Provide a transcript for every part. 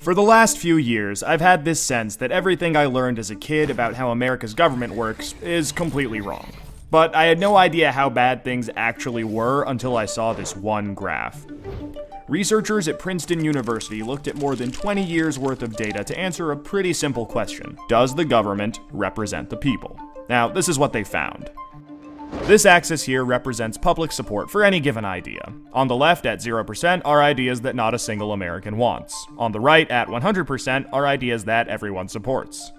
For the last few years, I've had this sense that everything I learned as a kid about how America's government works is completely wrong. But I had no idea how bad things actually were until I saw this one graph. Researchers at Princeton University looked at more than 20 years worth of data to answer a pretty simple question. Does the government represent the people? Now, this is what they found. This axis here represents public support for any given idea. On the left, at 0%, are ideas that not a single American wants. On the right, at 100%, are ideas that everyone supports.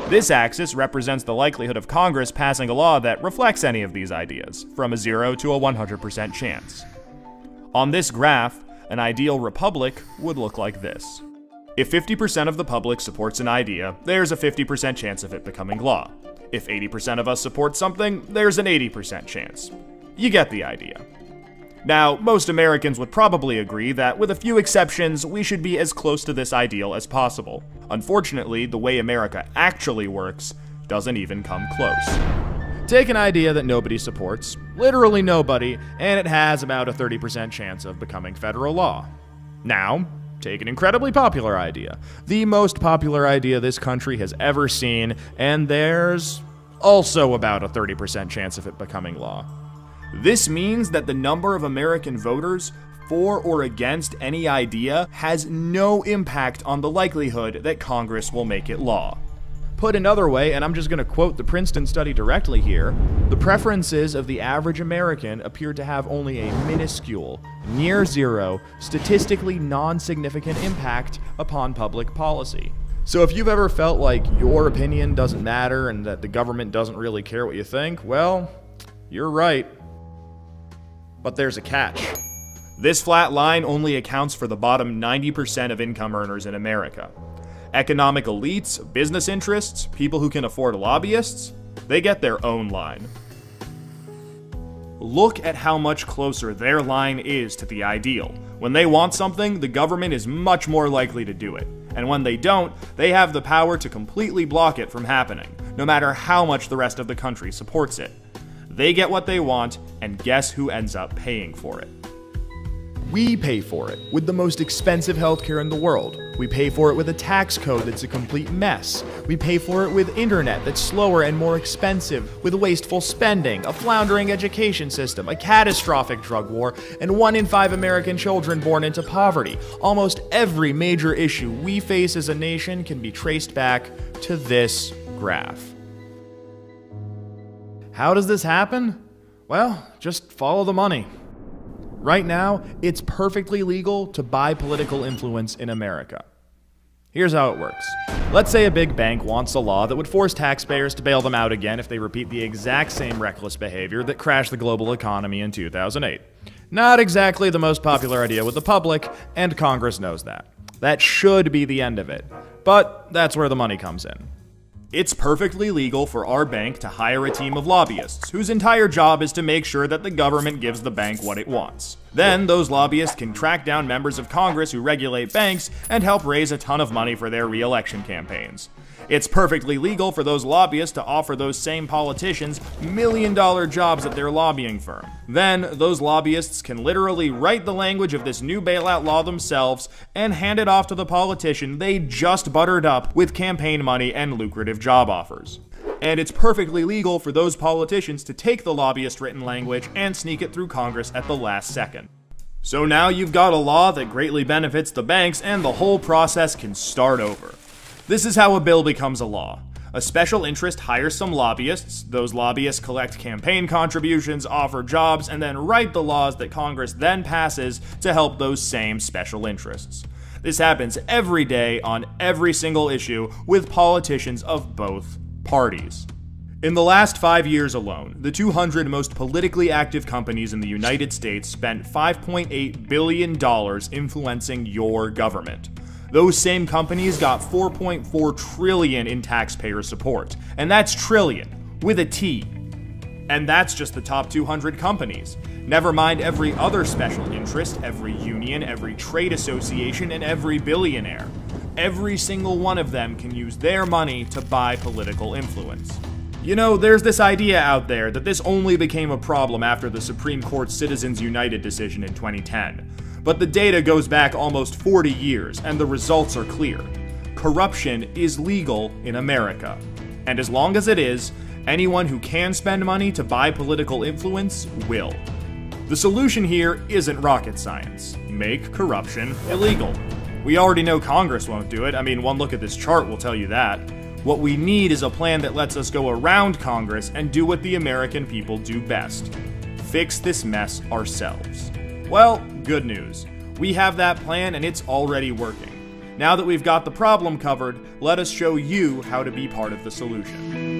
This axis represents the likelihood of Congress passing a law that reflects any of these ideas, from a 0 to a 100% chance. On this graph, an ideal republic would look like this. If 50% of the public supports an idea, there's a 50% chance of it becoming law. If 80% of us support something, there's an 80% chance. You get the idea. Now, most Americans would probably agree that, with a few exceptions, we should be as close to this ideal as possible. Unfortunately, the way America actually works doesn't even come close. Take an idea that nobody supports, literally nobody, and it has about a 30% chance of becoming federal law. Now, take an incredibly popular idea, the most popular idea this country has ever seen, and there's also about a 30% chance of it becoming law. This means that the number of American voters for or against any idea has no impact on the likelihood that Congress will make it law. Put another way, and I'm just going to quote the Princeton study directly here, the preferences of the average American appear to have only a minuscule, near zero, statistically non-significant impact upon public policy. So if you've ever felt like your opinion doesn't matter and that the government doesn't really care what you think, well, you're right. But there's a catch. This flat line only accounts for the bottom 90% of income earners in America. Economic elites, business interests, people who can afford lobbyists, they get their own line. Look at how much closer their line is to the ideal. When they want something, the government is much more likely to do it. And when they don't, they have the power to completely block it from happening, no matter how much the rest of the country supports it. They get what they want, and guess who ends up paying for it? We pay for it with the most expensive healthcare in the world. We pay for it with a tax code that's a complete mess. We pay for it with internet that's slower and more expensive, with wasteful spending, a floundering education system, a catastrophic drug war, and 1 in 5 American children born into poverty. Almost every major issue we face as a nation can be traced back to this graph. How does this happen? Well, just follow the money. Right now, it's perfectly legal to buy political influence in America. Here's how it works. Let's say a big bank wants a law that would force taxpayers to bail them out again if they repeat the exact same reckless behavior that crashed the global economy in 2008. Not exactly the most popular idea with the public, and Congress knows that. That should be the end of it. But that's where the money comes in. It's perfectly legal for our bank to hire a team of lobbyists, whose entire job is to make sure that the government gives the bank what it wants. Then, those lobbyists can track down members of Congress who regulate banks and help raise a ton of money for their re-election campaigns. It's perfectly legal for those lobbyists to offer those same politicians million-dollar jobs at their lobbying firm. Then, those lobbyists can literally write the language of this new bailout law themselves and hand it off to the politician they just buttered up with campaign money and lucrative job offers. And it's perfectly legal for those politicians to take the lobbyist-written language and sneak it through Congress at the last second. So now you've got a law that greatly benefits the banks, and the whole process can start over. This is how a bill becomes a law. A special interest hires some lobbyists, those lobbyists collect campaign contributions, offer jobs, and then write the laws that Congress then passes to help those same special interests. This happens every day on every single issue with politicians of both parties. In the last 5 years alone, the 200 most politically active companies in the United States spent $5.8 billion influencing your government. Those same companies got $4.4 trillion in taxpayer support. And that's trillion, with a T. And that's just the top 200 companies. Never mind every other special interest, every union, every trade association, and every billionaire. Every single one of them can use their money to buy political influence. You know, there's this idea out there that this only became a problem after the Supreme Court's Citizens United decision in 2010. But the data goes back almost 40 years, and the results are clear. Corruption is legal in America. And as long as it is, anyone who can spend money to buy political influence will. The solution here isn't rocket science. Make corruption illegal. We already know Congress won't do it. I mean, one look at this chart will tell you that. What we need is a plan that lets us go around Congress and do what the American people do best. Fix this mess ourselves. Well, good news. We have that plan and it's already working. Now that we've got the problem covered, let us show you how to be part of the solution.